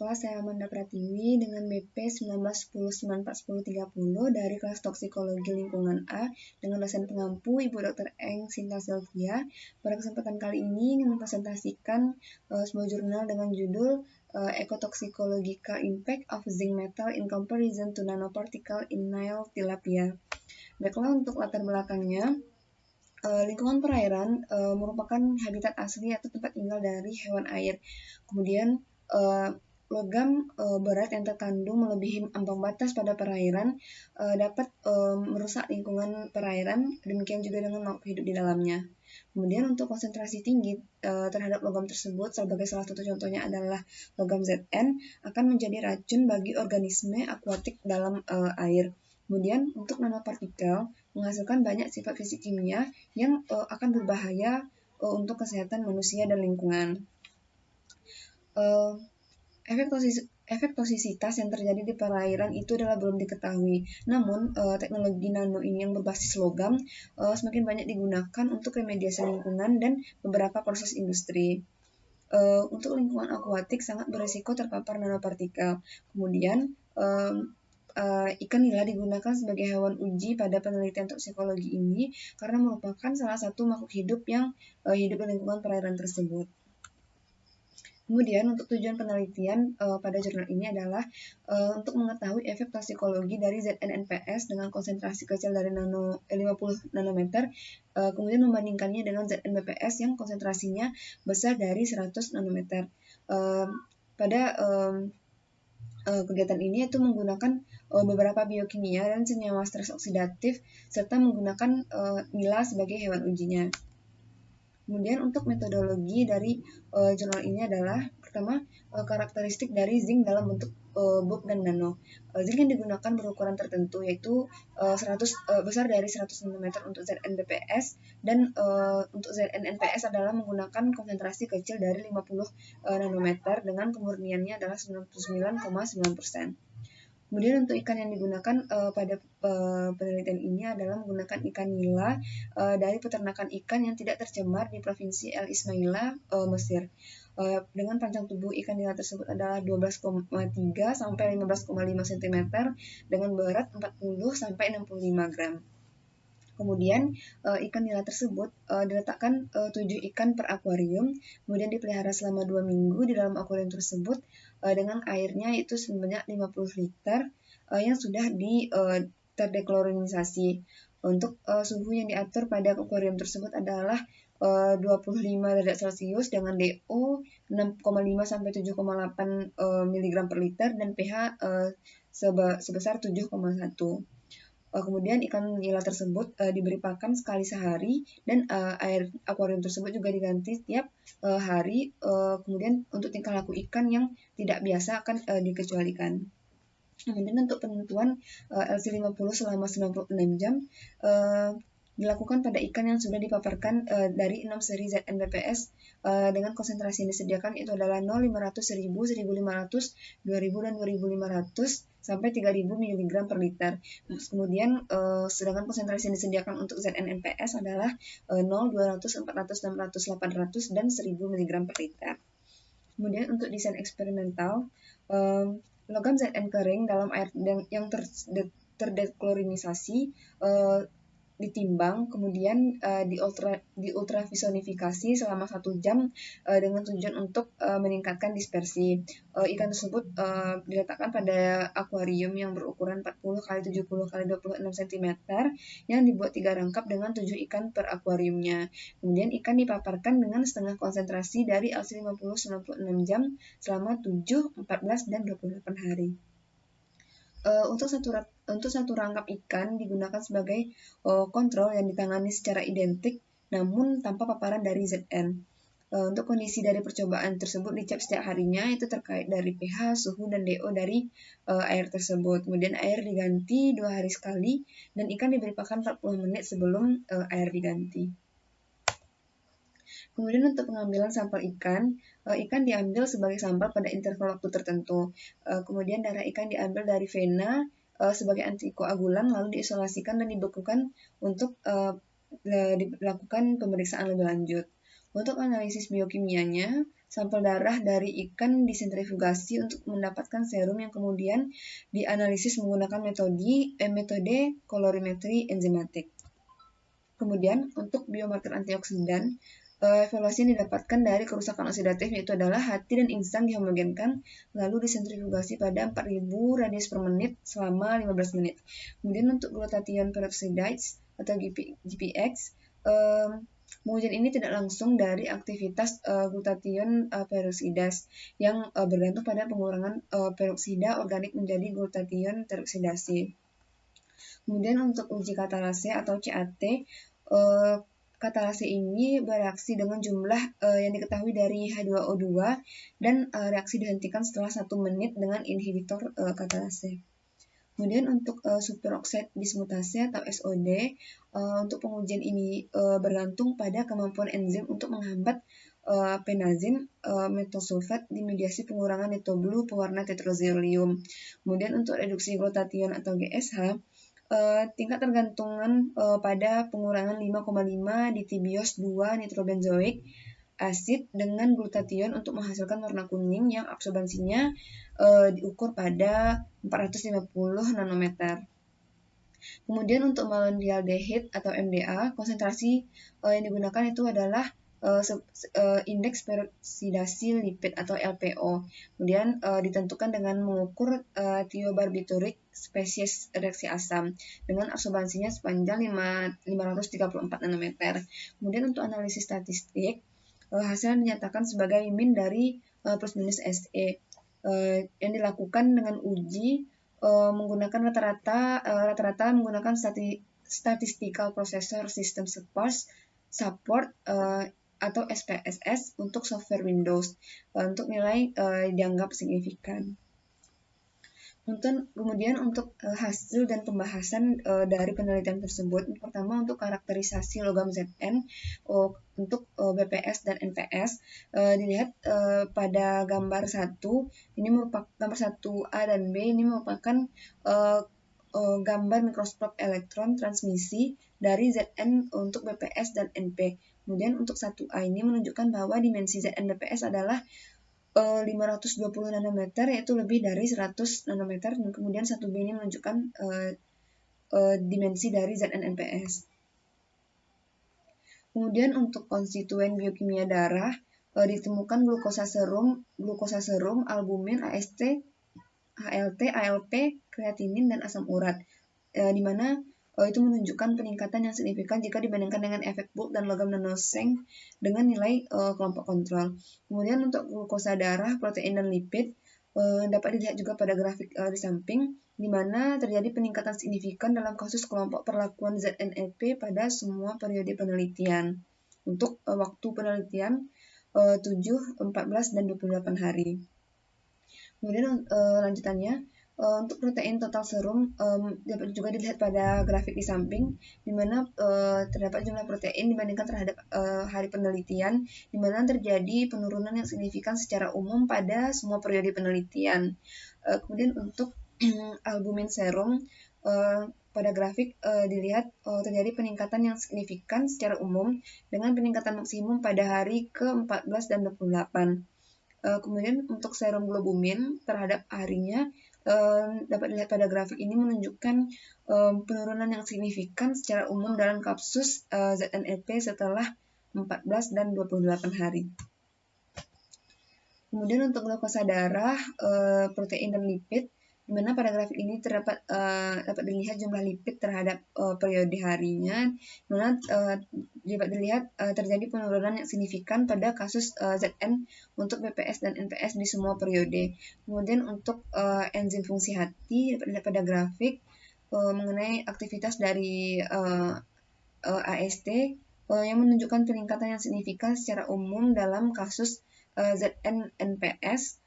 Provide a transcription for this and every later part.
Baiklah, saya Amanda Pratiwi dengan BP 1910941030 dari kelas Toksikologi Lingkungan A dengan dosen pengampu Ibu Dr. Eng Sinta Sylvia. Pada kesempatan kali ini ingin mempresentasikan sebuah jurnal dengan judul Ecotoxicological Impact of Zinc Metal in Comparison to Nanoparticle in Nile Tilapia. Baiklah, untuk latar belakangnya, lingkungan perairan merupakan habitat asli atau tempat tinggal dari hewan air. Kemudian logam berat yang terkandung melebihi ambang batas pada perairan dapat merusak lingkungan perairan, demikian juga dengan makhluk hidup di dalamnya. Kemudian untuk konsentrasi tinggi terhadap logam tersebut, sebagai salah satu contohnya adalah logam Zn, akan menjadi racun bagi organisme akuatik dalam air. Kemudian untuk nanopartikel menghasilkan banyak sifat fisik kimia yang akan berbahaya untuk kesehatan manusia dan lingkungan. Efek tosisitas yang terjadi di perairan itu adalah belum diketahui. Namun, teknologi nano ini yang berbasis logam semakin banyak digunakan untuk remediasi lingkungan dan beberapa proses industri. Untuk lingkungan akuatik sangat berisiko terpapar nanopartikel. Kemudian, ikan nila digunakan sebagai hewan uji pada penelitian toksikologi ini karena merupakan salah satu makhluk hidup yang hidup di lingkungan perairan tersebut. Kemudian untuk tujuan penelitian pada jurnal ini adalah untuk mengetahui efek toksikologi dari ZNNPS dengan konsentrasi kecil dari 50 nanometer, kemudian membandingkannya dengan ZNBPS yang konsentrasinya besar dari 100 nanometer. Pada kegiatan ini itu menggunakan beberapa biokimia dan senyawa stres oksidatif serta menggunakan nila sebagai hewan ujinya. Kemudian untuk metodologi dari jurnal ini adalah pertama karakteristik dari zinc dalam bentuk bulk dan nano. Zinc yang digunakan berukuran tertentu yaitu besar dari 100 nm untuk ZNBPS dan untuk ZNNPS adalah menggunakan konsentrasi kecil dari 50 nanometer dengan kemurniannya adalah 99,9%. Kemudian untuk ikan yang digunakan pada penelitian ini adalah menggunakan ikan nila dari peternakan ikan yang tidak tercemar di Provinsi El Ismaila, Mesir. Dengan panjang tubuh ikan nila tersebut adalah 12,3 sampai 15,5 cm dengan berat 40 sampai 65 gram. Kemudian ikan nila tersebut diletakkan 7 ikan per akuarium, kemudian dipelihara selama 2 minggu di dalam akuarium tersebut dengan airnya itu sebanyak 50 liter yang sudah terdeklorinisasi. Untuk suhu yang diatur pada akuarium tersebut adalah 25 derajat Celcius dengan DO 6,5 sampai 7,8 mg per liter dan pH sebesar 7,1. Kemudian ikan nila tersebut diberi pakan sekali sehari dan air akuarium tersebut juga diganti setiap hari. Kemudian untuk tingkah laku ikan yang tidak biasa akan dikecualikan. Kemudian untuk penentuan LC50 selama 96 jam dilakukan pada ikan yang sudah dipaparkan dari 6 seri ZNBPS dengan konsentrasi yang disediakan itu adalah 0, 500, 1000, 1500, 2000, dan 2500 sampai 3000 mg per liter. Kemudian sedangkan konsentrasi yang disediakan untuk ZNNPS adalah 0, 200, 400, 600, 800, dan 1000 mg per liter. Kemudian untuk desain eksperimental, logam Zn kering dalam air yang terdeklorinisasi ditimbang, kemudian di ultravisionifikasi selama 1 jam dengan tujuan untuk meningkatkan dispersi. Ikan tersebut diletakkan pada akuarium yang berukuran 40 x 70 x 26 cm yang dibuat 3 rangkap dengan 7 ikan per akuariumnya. Kemudian ikan dipaparkan dengan setengah konsentrasi dari LC50 96 jam selama 7, 14, dan 28 hari. Untuk satu rangkap ikan digunakan sebagai kontrol yang ditangani secara identik namun tanpa paparan dari Zn. Untuk kondisi dari percobaan tersebut dicek setiap harinya itu terkait dari pH, suhu, dan DO dari air tersebut. Kemudian air diganti 2 hari sekali dan ikan diberi pakan 40 menit sebelum air diganti. Kemudian untuk pengambilan sampel ikan diambil sebagai sampel pada interval waktu tertentu. Kemudian darah ikan diambil dari vena sebagai antikoagulan lalu diisolasikan dan dibekukan untuk dilakukan pemeriksaan lebih lanjut. Untuk analisis biokimianya, sampel darah dari ikan disentrifugasi untuk mendapatkan serum yang kemudian dianalisis menggunakan metode kolorimetri enzimatik. Kemudian untuk biomarker antioksidan, evaluasi yang didapatkan dari kerusakan oksidatif yaitu adalah hati dan insang dihomogenkan lalu disentrifugasi pada 4000 radius per menit selama 15 menit. Kemudian untuk glutathione peroxidase atau GPX, pengujian ini tidak langsung dari aktivitas glutathione peroksidase yang bergantung pada pengurangan peroksida organik menjadi glutathione teroksidasi. Kemudian untuk uji katalase atau CAT, katalase ini bereaksi dengan jumlah yang diketahui dari H2O2 dan reaksi dihentikan setelah 1 menit dengan inhibitor katalase. Kemudian untuk superoxide dismutase atau SOD, untuk pengujian ini bergantung pada kemampuan enzim untuk menghambat penazin metosulfat di mediasi pengurangan nitroblue pewarna tetraxylium. Kemudian untuk reduksi glutathione atau GSH, tingkat tergantungan pada pengurangan 5,5 ditibios 2 nitrobenzoik asid dengan glutathione untuk menghasilkan warna kuning yang absorbansinya diukur pada 450 nanometer. Kemudian untuk malondialdehyde atau MDA, konsentrasi yang digunakan itu adalah indeks peroksidasi lipid atau LPO. Kemudian ditentukan dengan mengukur thiobarbiturik spesies reaksi asam dengan absorbansinya sepanjang 534 nanometer. Kemudian untuk analisis statistik, hasil dinyatakan sebagai min dari plus minus SE yang dilakukan dengan uji menggunakan rata-rata menggunakan statistical processor system support atau SPSS untuk software Windows untuk nilai dianggap signifikan. Kemudian untuk hasil dan pembahasan dari penelitian tersebut, pertama untuk karakterisasi logam Zn untuk BPS dan NPS dilihat pada gambar 1, ini merupakan gambar 1A dan B ini merupakan gambar mikroskop elektron transmisi dari Zn untuk BPS dan NP. Kemudian untuk 1A ini menunjukkan bahwa dimensi Zn BPS adalah 520 nanometer yaitu lebih dari 100 nanometer, dan kemudian 1B ini menunjukkan dimensi dari Zn NPS. Kemudian untuk konstituen biokimia darah ditemukan glukosa serum, albumin, AST, HLT, ALP, kreatinin, dan asam urat, di mana itu menunjukkan peningkatan yang signifikan jika dibandingkan dengan efek bulk dan logam nanoseng dengan nilai kelompok kontrol. Kemudian untuk glukosa darah, protein, dan lipid dapat dilihat juga pada grafik di samping, di mana terjadi peningkatan signifikan dalam kasus kelompok perlakuan ZNLP pada semua periode penelitian. Untuk waktu penelitian 7, 14, dan 28 hari. Kemudian lanjutannya, untuk protein total serum dapat juga dilihat pada grafik di samping, di mana terdapat jumlah protein dibandingkan terhadap hari penelitian, di mana terjadi penurunan yang signifikan secara umum pada semua periode penelitian. Kemudian untuk albumin serum, pada grafik dilihat terjadi peningkatan yang signifikan secara umum dengan peningkatan maksimum pada hari ke-14 dan 28. Kemudian untuk serum globumin terhadap harinya dapat dilihat pada grafik ini menunjukkan penurunan yang signifikan secara umum dalam kasus ZNLP setelah 14 dan 28 hari. Kemudian untuk glukosa darah, protein, dan lipid, di mana pada grafik ini dapat dilihat jumlah lipid terhadap periode harinya, di mana dapat dilihat terjadi penurunan yang signifikan pada kasus Zn untuk BPS dan NPS di semua periode. Kemudian untuk enzim fungsi hati dapat dilihat pada grafik mengenai aktivitas dari AST yang menunjukkan peningkatan yang signifikan secara umum dalam kasus ZN-BPS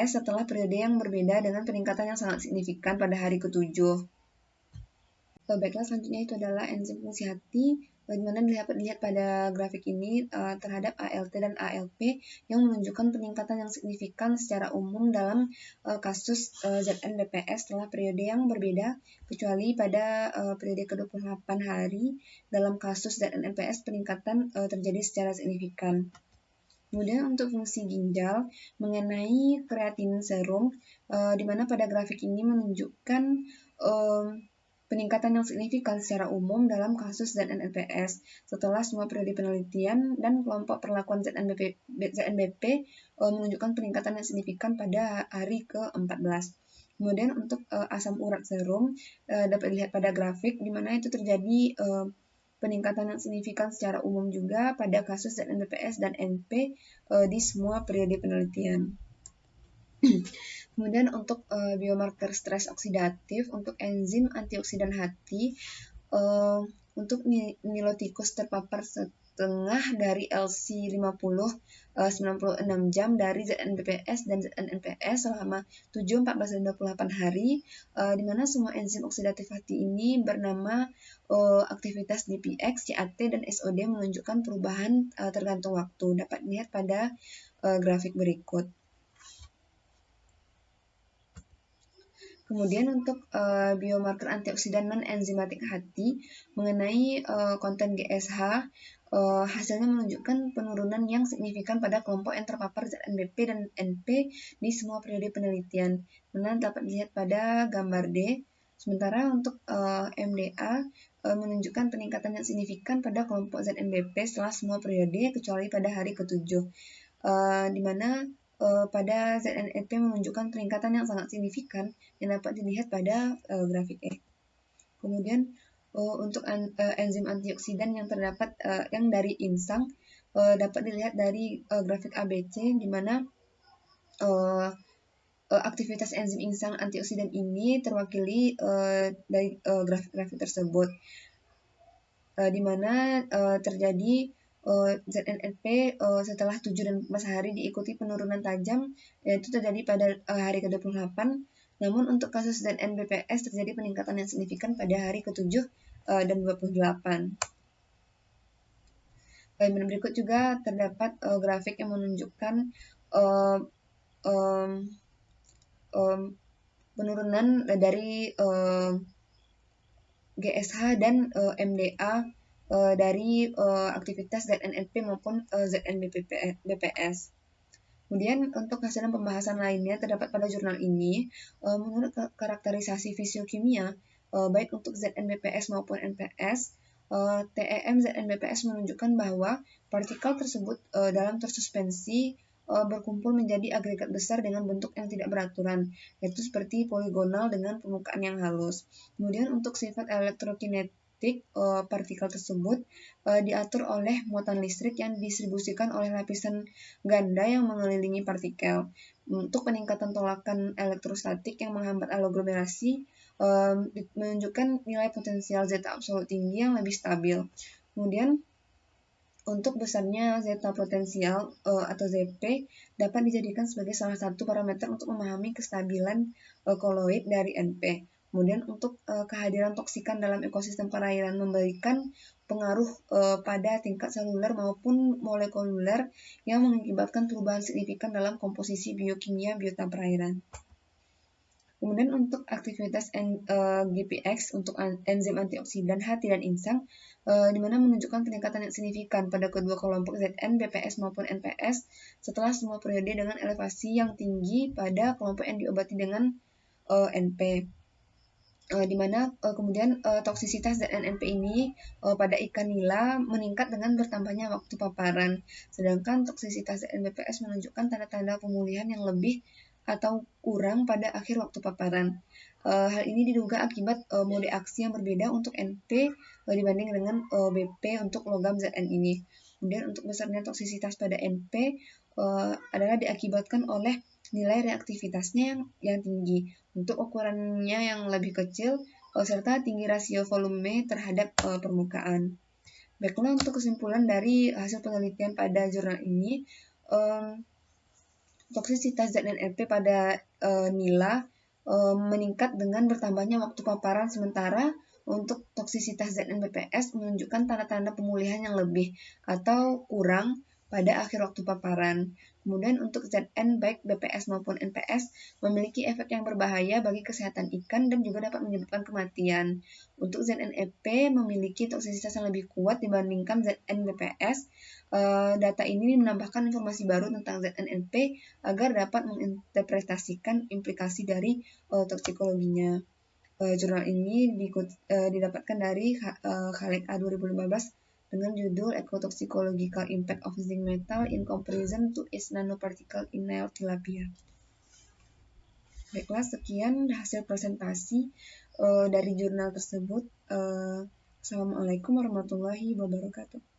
setelah periode yang berbeda dengan peningkatan yang sangat signifikan pada hari ke-7. Baiklah, selanjutnya itu adalah enzim fungsi hati, di mana dilihat pada grafik ini terhadap ALT dan ALP yang menunjukkan peningkatan yang signifikan secara umum dalam kasus ZN-BPS setelah periode yang berbeda, kecuali pada periode ke-28 hari dalam kasus ZN-NPS peningkatan terjadi secara signifikan. Kemudian untuk fungsi ginjal mengenai kreatinin serum, di mana pada grafik ini menunjukkan peningkatan yang signifikan secara umum dalam kasus ZNNPS setelah semua periode penelitian dan kelompok perlakuan ZNBP menunjukkan peningkatan yang signifikan pada hari ke-14. Kemudian untuk asam urat serum dapat dilihat pada grafik di mana itu terjadi peningkatan yang signifikan secara umum juga pada kasus ZNBPS dan NP di semua periode penelitian. Kemudian untuk biomarker stres oksidatif, untuk enzim antioksidan hati, untuk nilotikus terpapar setengah dari LC50 96 jam dari ZNBPS dan ZNNPS selama 7, 14, dan 28 hari, di mana semua enzim oksidatif hati ini bernama aktivitas DPX, CAT, dan SOD menunjukkan perubahan tergantung waktu. Dapat dilihat pada grafik berikut. Kemudian untuk biomarker antioksidan non-enzimatik hati mengenai konten GSH, hasilnya menunjukkan penurunan yang signifikan pada kelompok yang terpapar ZNBP dan NP di semua periode penelitian. Mana dapat dilihat pada gambar D. Sementara untuk MDA menunjukkan peningkatan yang signifikan pada kelompok ZNBP setelah semua periode kecuali pada hari ke-7, di mana pada ZNEP menunjukkan peningkatan yang sangat signifikan yang dapat dilihat pada grafik E. Kemudian untuk enzim antioksidan yang terdapat yang dari insang dapat dilihat dari grafik ABC, di mana aktivitas enzim insang antioksidan ini terwakili dari grafik-grafik tersebut, di mana terjadi ZNNP setelah 7 dan 14 hari diikuti penurunan tajam, yaitu terjadi pada hari ke-28. Namun untuk kasus ZNBPS terjadi peningkatan yang signifikan pada hari ke-7 dan 28. Dan berikut juga terdapat grafik yang menunjukkan penurunan dari GSH dan MDA dari aktivitas ZNNP maupun ZNBPS. Kemudian untuk hasil pembahasan lainnya terdapat pada jurnal ini, menurut karakterisasi fisiokimia, baik untuk ZNBPS maupun NPS, TEM ZNBPS menunjukkan bahwa partikel tersebut dalam tersuspensi berkumpul menjadi agregat besar dengan bentuk yang tidak beraturan, yaitu seperti poligonal dengan permukaan yang halus. Kemudian untuk sifat elektrokinetik, partikel tersebut diatur oleh muatan listrik yang didistribusikan oleh lapisan ganda yang mengelilingi partikel. Untuk peningkatan tolakan elektrostatik yang menghambat aglomerasi menunjukkan nilai potensial zeta absolut tinggi yang lebih stabil. Kemudian untuk besarnya zeta potensial atau ZP dapat dijadikan sebagai salah satu parameter untuk memahami kestabilan koloid dari NP. Kemudian untuk kehadiran toksikan dalam ekosistem perairan memberikan pengaruh pada tingkat seluler maupun molekuler yang mengakibatkan perubahan signifikan dalam komposisi biokimia biota perairan. Kemudian untuk aktivitas GPX untuk enzim antioksidan hati dan insang, di mana menunjukkan peningkatan yang signifikan pada kedua kelompok ZN, BPS maupun NPS setelah semua periode dengan elevasi yang tinggi pada kelompok yang diobati dengan NP. Di mana kemudian toksisitas ZNNP ini pada ikan nila meningkat dengan bertambahnya waktu paparan, sedangkan toksisitas ZNBPS menunjukkan tanda-tanda pemulihan yang lebih atau kurang pada akhir waktu paparan. Hal ini diduga akibat mode aksi yang berbeda untuk NP dibanding dengan BP untuk logam ZN ini. Kemudian untuk besarnya toksisitas pada NP adalah diakibatkan oleh nilai reaktivitasnya yang tinggi, untuk ukurannya yang lebih kecil, serta tinggi rasio volume terhadap permukaan. Baiklah, untuk kesimpulan dari hasil penelitian pada jurnal ini, toksisitas ZNNP pada nila meningkat dengan bertambahnya waktu paparan, sementara untuk toksisitas ZNBPS menunjukkan tanda-tanda pemulihan yang lebih atau kurang pada akhir waktu paparan. Kemudian untuk ZN baik BPS maupun NPS memiliki efek yang berbahaya bagi kesehatan ikan dan juga dapat menyebabkan kematian. Untuk ZNEP memiliki toksisitas yang lebih kuat dibandingkan ZN BPS Data ini menambahkan informasi baru tentang ZNNP agar dapat menginterpretasikan implikasi dari toksikologinya. Jurnal ini didapatkan dari Khalek A 2015 dengan judul Ecotoxicological Impact of Zinc Metal in Comparison to its Nanoparticle in Nile Tilapia. Baiklah, sekian hasil presentasi dari jurnal tersebut. Assalamualaikum warahmatullahi wabarakatuh.